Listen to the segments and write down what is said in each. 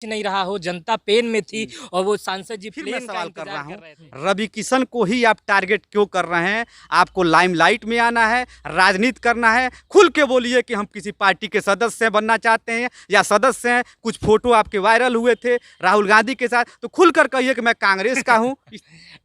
नहीं रहा हो, जनता पेन में थी और वो सांसद जी फिर मैं प्लेन का सवाल कर रहा इंतजार कर रहे थे। हूँ, रवि किशन को ही आप टारगेट क्यों कर रहे हैं? आपको लाइमलाइट में आना है, राजनीति करना है? खुल के बोलिए कि हम किसी पार्टी के सदस्य बनना चाहते हैं या सदस्य हैं। कुछ फोटो आपके वायरल हुए थे राहुल गांधी के साथ, तो खुलकर कहिए कि मैं कांग्रेस का हूँ।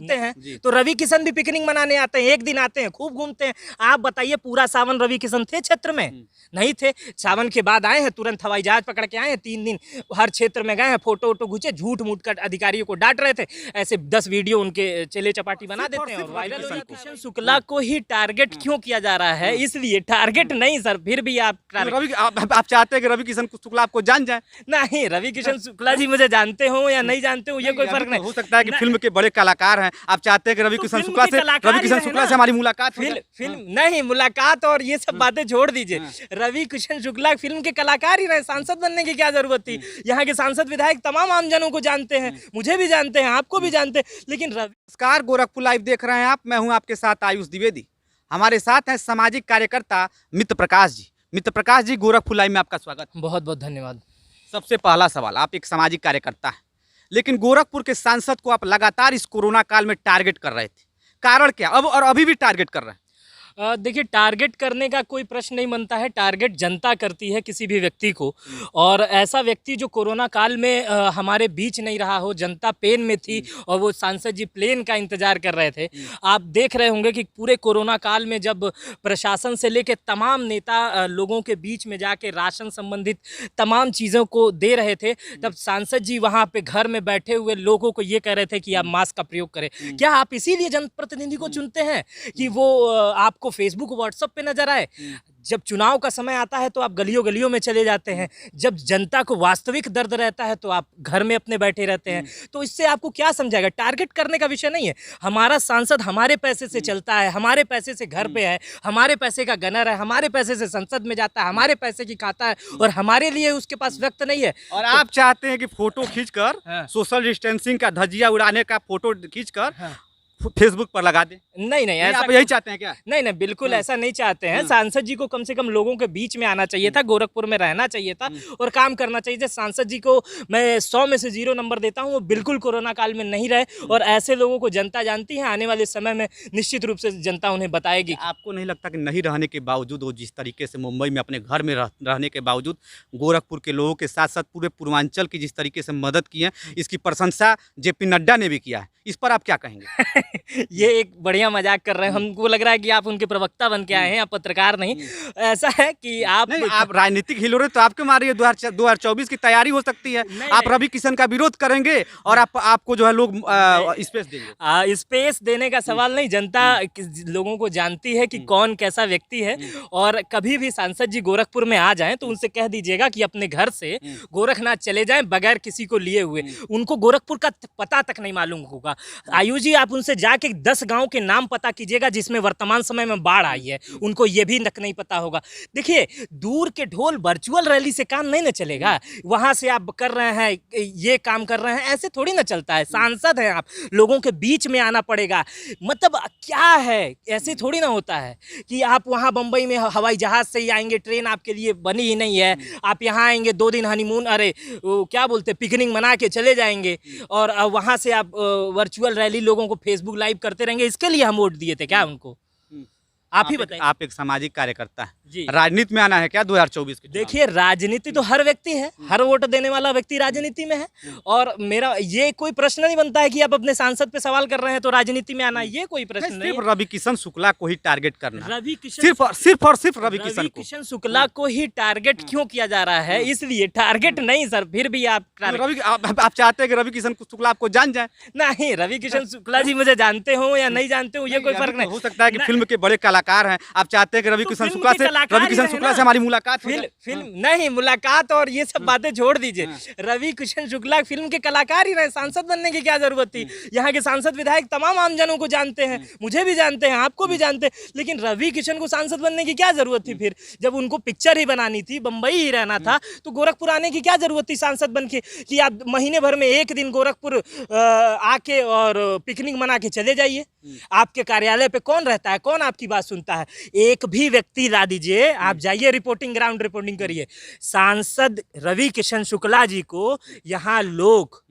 हैं तो रवि किशन भी पिकनिक मनाने आते हैं, एक दिन आते हैं, खूब घूमते हैं। आप बताइए, पूरा सावन रवि किशन थे क्षेत्र में? नहीं थे। सावन के बाद आए हैं, तुरंत हवाई जहाज पकड़ के आए हैं, 3 दिन हर क्षेत्र में गए हैं, फोटो वोटो घूचे, झूठ मूठ कर अधिकारियों को डांट रहे थे। ऐसे 10 वीडियो उनके चेले चपाटी बना देते हैं और वायरल हो जाते हैं। किशन शुक्ला को ही टारगेट क्यों किया जा रहा है? इसलिए टारगेट नहीं सर, फिर भी आप आप चाहते हैं कि रवि किशन शुक्ला आपको जान जाए? नहीं, रवि किशन शुक्ला जी मुझे जानते हो या नहीं जानते हो, ये कोई फर्क नहीं। हो सकता है कि फिल्म के बड़े कलाकार हैं, आप चाहते हैं कि रवि किशन शुक्ला से हमारी मुलाकात हो जाए? फिल्म नहीं, मुलाकात और ये सब बातें छोड़ दीजिए। रवि किशन शुक्ला फिल्म के कलाकार ही रहे, सांसद बनने की क्या जरूरत थी? यहाँ के सांसद विधायक तमाम आमजनों को जानते हैं, मुझे भी जानते हैं, आपको भी जानते हैं, लेकिन नमस्कार, गोरखपुर लाइव देख रहे हैं आप। मैं हूं आपके साथ आयुष द्विवेदी। हमारे साथ हैं सामाजिक कार्यकर्ता मित्र प्रकाश जी। मित्र प्रकाश जी, गोरखपुर लाइव में आपका स्वागत। बहुत बहुत धन्यवाद। सबसे पहला सवाल, आप एक सामाजिक कार्यकर्ता हैं, लेकिन गोरखपुर के सांसद को आप लगातार इस कोरोना काल में टारगेट कर रहे थे, कारण क्या? अब और अभी भी टारगेट कर रहे हैं? देखिए, टारगेट करने का कोई प्रश्न नहीं बनता है। टारगेट जनता करती है किसी भी व्यक्ति को, और ऐसा व्यक्ति जो कोरोना काल में हमारे बीच नहीं रहा हो, जनता पेन में थी और वो सांसद जी प्लेन का इंतजार कर रहे थे। आप देख रहे होंगे कि पूरे कोरोना काल में जब प्रशासन से लेकर तमाम नेता लोगों के बीच में जाके राशन संबंधित तमाम चीज़ों को दे रहे थे, तब सांसद जी वहाँ पे घर में बैठे हुए लोगों को ये कह रहे थे कि आप मास्क का प्रयोग करें। क्या आप इसीलिए जनप्रतिनिधि को चुनते हैं कि वो आपको फेसबुक व्हाट्सएप पे नजर आए? जब चुनाव का समय आता है तो आप गलियों गलियों में चले जाते हैं, जब जनता को वास्तविक दर्द रहता है तो आप घर में अपने बैठे रहते हैं। तो इससे आपको क्या समझाएगा? टारगेट करने का विषय नहीं है। हमारा सांसद हमारे पैसे से चलता है, हमारे पैसे से घर पे है, हमारे पैसे का गनर है, हमारे पैसे से संसद में जाता है, हमारे पैसे की खाता है, और हमारे लिए उसके पास वक्त नहीं है। और आप चाहते हैं कि फोटो खींचकर सोशल डिस्टेंसिंग का धज्जिया उड़ाने का फोटो खींचकर फेसबुक पर लगा दे? नहीं, ऐसा आप यही चाहते हैं क्या? नहीं, बिल्कुल ऐसा नहीं चाहते हैं। सांसद जी को कम से कम लोगों के बीच में आना चाहिए था, गोरखपुर में रहना चाहिए था और काम करना चाहिए था। सांसद जी को मैं 100 में से 0 नंबर देता हूं। वो बिल्कुल कोरोना काल में नहीं रहे, और ऐसे लोगों को जनता जानती है। आने वाले समय में निश्चित रूप से जनता उन्हें बताएगी। आपको नहीं लगता कि नहीं रहने के बावजूद वो जिस तरीके से मुंबई में अपने घर में रहने के बावजूद गोरखपुर के लोगों के साथ साथ पूरे पूर्वांचल की जिस तरीके से मदद की है, इसकी प्रशंसा जेपी नड्डा ने भी किया है, इस पर आप क्या कहेंगे? ये एक बढ़िया मजाक कर रहे हैं। हमको लग रहा है कि आप उनके प्रवक्ता बन के आए हैं, आप पत्रकार नहीं। ऐसा है कि आप राजनीतिक हिलोरे तो आपके मारिए। 2024 की तैयारी हो सकती है। आप रवि किशन का विरोध करेंगे और आपको जो है लोग स्पेस देंगे। स्पेस देने का सवाल नहीं। जनता लोगों को जानती है कि कौन कैसा व्यक्ति है, और कभी भी सांसद जी गोरखपुर में आ जाएं तो उनसे कह दीजिएगा कि अपने घर से गोरखनाथ चले जाएं बगैर किसी को लिए हुए। उनको गोरखपुर का पता तक नहीं मालूम होगा। आयुष जी, आप उनसे जाके 10 गांव के नाम पता कीजिएगा जिसमें वर्तमान समय में बाढ़ आई है, उनको ये भी तक नहीं पता होगा। देखिए, दूर के ढोल वर्चुअल रैली से काम नहीं ना चलेगा। वहां से आप कर रहे हैं, ये काम कर रहे हैं, ऐसे थोड़ी ना चलता है। सांसद हैं आप, लोगों के बीच में आना पड़ेगा। मतलब क्या है, ऐसे थोड़ी ना होता है कि आप वहां बंबई में हवाई जहाज से ही आएंगे, ट्रेन आपके लिए बनी ही नहीं है। आप यहाँ आएंगे, 2 दिन हनीमून, अरे क्या बोलते, पिकनिक मना के चले जाएंगे, और वहां से आप वर्चुअल रैली लोगों को फेसबुक लाइव करते रहेंगे। इसके लिए हम वोट दिए थे क्या उनको? आप ही बताइए। आप एक सामाजिक कार्यकर्ता हैं, जी, राजनीति में आना है क्या 2024 के? देखिए, राजनीति तो हर व्यक्ति है, हर वोट देने वाला व्यक्ति राजनीति में है, और मेरा ये कोई प्रश्न नहीं बनता है कि आप अपने सांसद पे सवाल कर रहे हैं तो राजनीति में आना, ये कोई प्रश्न नहीं है। रवि किशन शुक्ला को ही टारगेट करना, रवि किशन सिर्फ रवि किशन शुक्ला को ही टारगेट क्यों किया जा रहा है? इसलिए टारगेट नहीं सर, फिर भी आप चाहते हैं कि रवि किशन शुक्ला आपको जान जाए? नहीं, रवि किशन शुक्ला जी मुझे जानते हो या नहीं जानते हो, ये कोई फर्क नहीं। हो सकता है कि फिल्म के बड़े कलाकार हैं, आप चाहते हैं कि रवि किशन शुक्ला से हमारी मुलाकात हो? फिल्म नहीं, मुलाकात और ये सब बातें छोड़ दीजिए। रवि किशन शुक्ला फिल्म के कलाकार ही रहे, सांसद बनने की क्या जरूरत थी? यहाँ के सांसद विधायक तमाम आमजनों को जानते हैं, मुझे भी जानते हैं, आपको भी जानते हैं, लेकिन रवि किशन को सांसद बनने की क्या जरूरत थी? फिर जब उनको पिक्चर ही बनानी थी, बंबई ही रहना था, तो गोरखपुर आने की क्या जरूरत थी सांसद बन के? कि आप महीने भर में एक दिन गोरखपुर आके और पिकनिक मना के चले जाइए। आपके कार्यालय पे कौन रहता है, कौन आपकी बात सुनता है। एक भी व्यक्ति ला दीजिए, आप जाइए रिपोर्टिंग ग्राउंड रिपोर्टिंग करिए, सांसद रवि किशन शुक्ला जी को यहाँ लोग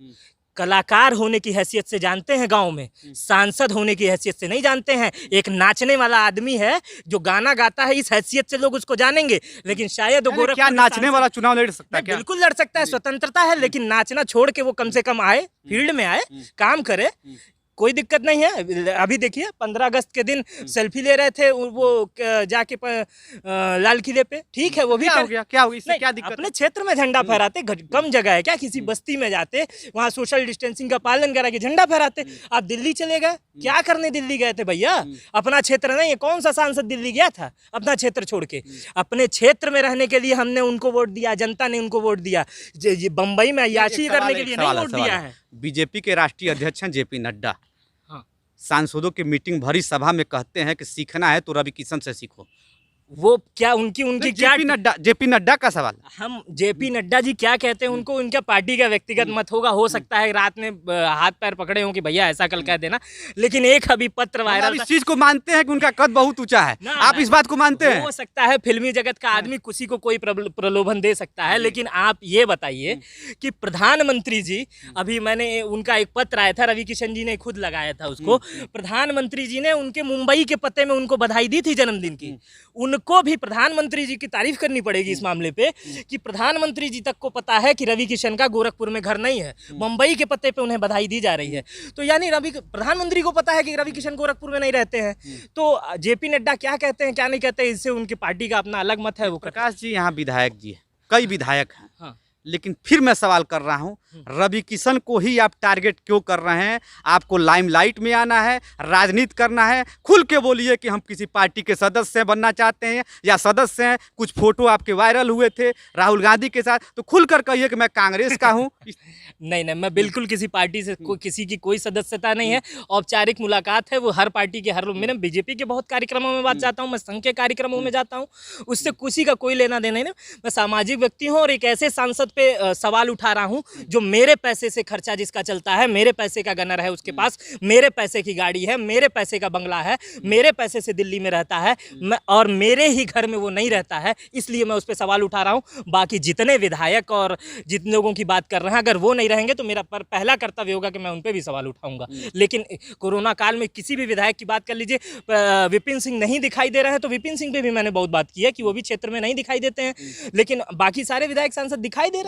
कलाकार होने की हैसियत से जानते हैं, गांव में सांसद होने की हैसियत से नहीं जानते हैं। एक नाचने वाला आदमी है जो गाना गाता है, इस हैसियत से लोग उसको जानेंगे। लेकिन शायद वो गोरखपुर क्या नाचने वाला चुनाव लड़ सकता है? क्या बिल्कुल लड़ सकता है, स्वतंत्रता है, लेकिन नाचना छोड़ के वो कम से कम आए, फील्ड में आए, काम करे, कोई दिक्कत नहीं है। अभी देखिए 15 अगस्त के दिन सेल्फी ले रहे थे वो जाके लाल किले पे, ठीक है, वो भी क्या हो गया? क्या हो गया? इससे क्या दिक्कत? अपने क्षेत्र में झंडा फहराते, कम जगह है क्या, किसी बस्ती में जाते, वहाँ सोशल डिस्टेंसिंग का पालन करा के झंडा फहराते। आप दिल्ली चले गए, क्या करने दिल्ली गए थे भैया? अपना क्षेत्र नहीं है, कौन सा सांसद दिल्ली गया था अपना क्षेत्र छोड़ के? अपने क्षेत्र में रहने के लिए हमने उनको वोट दिया, जनता ने उनको वोट दिया। बम्बई में अय्याशी करने के लिए नहीं वोट दिया है। बीजेपी के राष्ट्रीय अध्यक्ष हैं जेपी नड्डा, सांसदों की मीटिंग भरी सभा में कहते हैं कि सीखना है तो रवि किशन से सीखो। वो क्या उनकी क्या जेपी नड्डा का सवाल, हम जेपी नड्डा जी क्या कहते हैं उनको, उनका पार्टी का व्यक्तिगत मत होगा, हो सकता है रात में हाथ पैर पकड़े हों कि भैया ऐसा कल कह देना। लेकिन एक अभी पत्र वायरल, इस चीज को मानते हैं कि उनका कद बहुत ऊंचा है, आप इस बात को मानते हैं? हो सकता है फिल्मी जगत का आदमी किसी को कोई प्रलोभन दे सकता है, लेकिन आप ये बताइए कि प्रधानमंत्री जी, अभी मैंने उनका एक पत्र आया था, रवि किशन जी ने खुद लगाया था उसको, प्रधानमंत्री जी ने उनके मुंबई के पते में उनको बधाई दी थी जन्मदिन की। उनको भी प्रधानमंत्री जी की तारीफ करनी पड़ेगी इस मामले पे कि प्रधानमंत्री जी तक को पता है कि रवि किशन का गोरखपुर में घर नहीं है, मुंबई के पते पे उन्हें बधाई दी जा रही है। तो यानी प्रधानमंत्री को पता है कि रवि किशन गोरखपुर में नहीं रहते हैं। तो जेपी नड्डा क्या कहते हैं क्या नहीं कहते हैं, इससे उनकी पार्टी का अपना अलग मत है। वो प्रकाश जी यहाँ विधायक जी है, कई विधायक हैं, हाँ। लेकिन फिर मैं सवाल कर रहा हूं, रवि किशन को ही आप टारगेट क्यों कर रहे हैं? आपको लाइमलाइट में आना है, राजनीति करना है, खुल के बोलिए कि हम किसी पार्टी के सदस्य बनना चाहते हैं या सदस्य हैं। कुछ फोटो आपके वायरल हुए थे राहुल गांधी के साथ, तो खुलकर कहिए कि मैं कांग्रेस का हूं। नहीं, मैं बिल्कुल किसी पार्टी से किसी की कोई सदस्यता नहीं है। औपचारिक मुलाकात है, वो हर पार्टी के मैं बीजेपी के बहुत कार्यक्रमों में बात जाता हूँ, मैं संघ के कार्यक्रमों में जाता हूँ, उससे किसी का कोई लेना देना नहीं। मैं सामाजिक व्यक्ति हूँ और एक ऐसे सांसद पे सवाल उठा रहा हूं जो मेरे पैसे से खर्चा जिसका चलता है, मेरे पैसे का गनर है उसके पास, मेरे पैसे की गाड़ी है, मेरे पैसे का बंगला है, मेरे पैसे से दिल्ली में रहता है, और मेरे ही घर में वो नहीं रहता है, इसलिए मैं उस पर सवाल उठा रहा हूं। बाकी जितने विधायक और जितने लोगों की बात कर रहे हैं, अगर वो नहीं रहेंगे तो मेरा पहला कर्तव्य होगा कि मैं उन पर भी सवाल उठाऊंगा। लेकिन कोरोना काल में किसी भी विधायक की बात कर लीजिए, विपिन सिंह नहीं दिखाई दे रहे हैं, तो विपिन सिंह पे भी मैंने बहुत बात की है कि वो भी क्षेत्र में नहीं दिखाई देते हैं, लेकिन बाकी सारे विधायक सांसद दिखाई दे रहे हैं।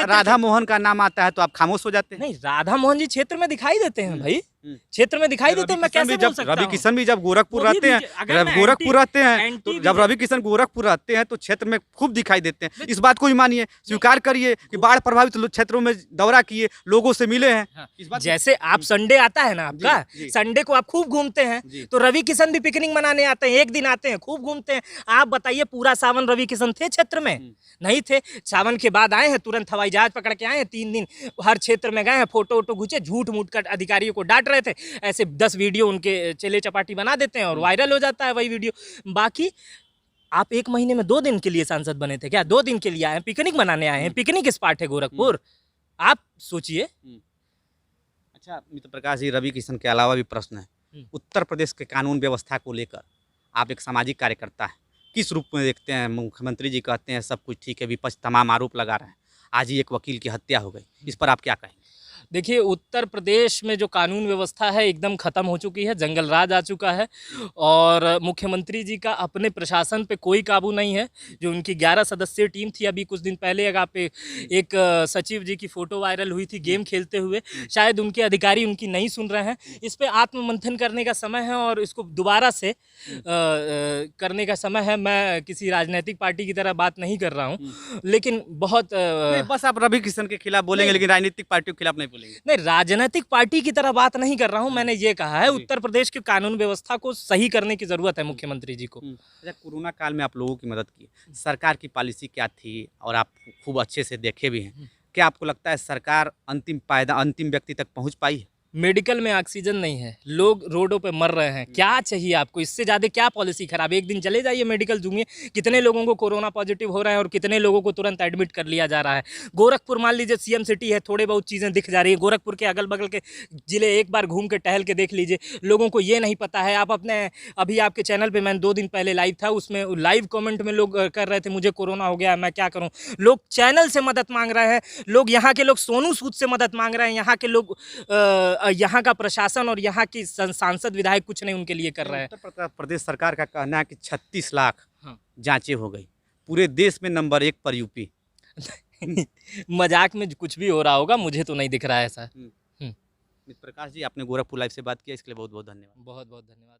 राधा मोहन का नाम आता है तो आप खामोश हो जाते हैं? नहीं, राधा मोहन जी क्षेत्र में दिखाई देते हैं भाई, क्षेत्र में दिखाई देते हैं। मैं कैसे बोल सकता हूं? रवि किशन भी जब गोरखपुर रहते हैं, तो जब रवि किशन गोरखपुर रहते हैं तो क्षेत्र में खूब दिखाई देते हैं। इस बात को ही मानिए, स्वीकार करिए कि बाढ़ प्रभावित क्षेत्रों में दौरा किए, लोगों से मिले हैं। जैसे आप संडे आता है ना आपका, संडे को आप खूब घूमते हैं, तो रवि किशन भी पिकनिक मनाने आते हैं, एक दिन आते हैं, खूब घूमते हैं। आप बताइए पूरा सावन रवि किशन थे क्षेत्र में? नहीं थे। सावन के बाद आए हैं, तुरंत हवाई जहाज पकड़ के आए हैं, 3 दिन हर क्षेत्र में गए हैं, फोटो वोटो खींचे, झूठ मूठ कर अधिकारियों को डांट रहे थे। ऐसे 10 वीडियो उनके चेले चपाटी बना देते हैं और वायरल हो जाता है वही वीडियो। बाकी आप 1 महीने में 2 दिन के लिए सांसद बने थे क्या? 2 दिन के लिए आए हैं, पिकनिक मनाने आए हैं, पिकनिक स्पॉट है गोरखपुर, आप सोचिए। अच्छा मित्र प्रकाश जी, रवि किशन के अलावा भी प्रश्न है। उत्तर प्रदेश के कानून व्यवस्था को लेकर आप एक सामाजिक कार्यकर्ता है, किस रूप में देखते हैं? मुख्यमंत्री जी कहते हैं सब कुछ ठीक है, विपक्ष तमाम आरोप लगा रहे हैं, आज ही एक वकील की हत्या हो गई, इस पर आप क्या कहेंगे? देखिए, उत्तर प्रदेश में जो कानून व्यवस्था है एकदम ख़त्म हो चुकी है, जंगल राज आ चुका है, और मुख्यमंत्री जी का अपने प्रशासन पे कोई काबू नहीं है। जो उनकी 11 सदस्यीय टीम थी, अभी कुछ दिन पहले एक सचिव जी की फ़ोटो वायरल हुई थी गेम खेलते हुए, शायद उनके अधिकारी उनकी नहीं सुन रहे हैं। इस पर आत्ममंथन करने का समय है और इसको दोबारा से करने का समय है। मैं किसी राजनीतिक पार्टी की तरह बात नहीं कर रहा हूँ, लेकिन बहुत बस आप रवि किशन के खिलाफ बोलेंगे, लेकिन राजनीतिक पार्टियों के खिलाफ नहीं बोलेंगे? नहीं, राजनीतिक पार्टी की तरह बात नहीं कर रहा हूं। मैंने ये कहा है उत्तर प्रदेश की कानून व्यवस्था को सही करने की जरूरत है मुख्यमंत्री जी को। अच्छा, कोरोना काल में आप लोगों की मदद की, सरकार की पॉलिसी क्या थी और आप खूब अच्छे से देखे भी हैं, क्या आपको लगता है सरकार अंतिम व्यक्ति तक पहुंच पाई है? मेडिकल में ऑक्सीजन नहीं है, लोग रोडों पे मर रहे हैं, क्या चाहिए आपको? इससे ज़्यादा क्या पॉलिसी खराब है? एक दिन चले जाइए मेडिकल जूमिए, कितने लोगों को कोरोना पॉजिटिव हो रहा है और कितने लोगों को तुरंत एडमिट कर लिया जा रहा है। गोरखपुर मान लीजिए सीएम सिटी है, थोड़े बहुत चीज़ें दिख जा रही है। गोरखपुर के अगल बगल के ज़िले एक बार घूम के टहल के देख लीजिए, लोगों को ये नहीं पता है। आप अपने अभी आपके चैनल पर मैंने 2 दिन पहले लाइव था, उसमें लाइव कॉमेंट में लोग कर रहे थे मुझे कोरोना हो गया, मैं क्या करूँ। लोग चैनल से मदद मांग रहे हैं, लोग यहाँ के लोग सोनू सूद से मदद मांग रहे हैं, यहाँ के लोग यहाँ का प्रशासन और यहाँ की सांसद विधायक कुछ नहीं उनके लिए कर रहे हैं। उत्तर प्रदेश सरकार का कहना है कि 36 लाख हाँ। जांचें हो गई, पूरे देश में नंबर 1 पर यूपी। मजाक में कुछ भी हो रहा होगा, मुझे तो नहीं दिख रहा है ऐसा। मित्र प्रकाश जी, आपने गोरखपुर लाइव से बात किया, इसके लिए बहुत बहुत धन्यवाद। बहुत बहुत धन्यवाद।